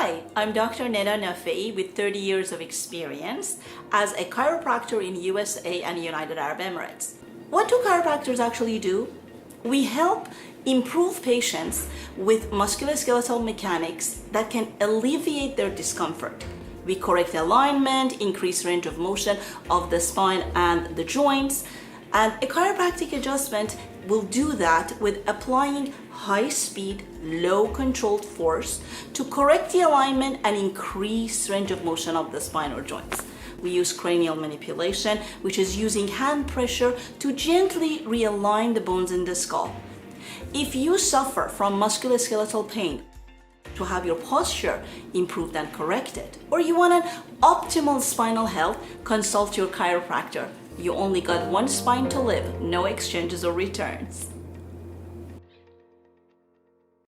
Hi, I'm Dr. Neda with 30 years of experience as a chiropractor in USA and United Arab Emirates. What do chiropractors actually do? We help improve patients with musculoskeletal mechanics that can alleviate their discomfort. We correct alignment, increase range of motion of the spine and the joints, and a chiropractic adjustment will do that with applying high speed, low controlled force to correct the alignment and increase range of motion of the spine or joints. We use cranial manipulation, which is using hand pressure to gently realign the bones in the skull. If you suffer from musculoskeletal pain, to have your posture improved and corrected, or you want an optimal spinal health, consult your chiropractor. You only got one spine to live, no exchanges or returns.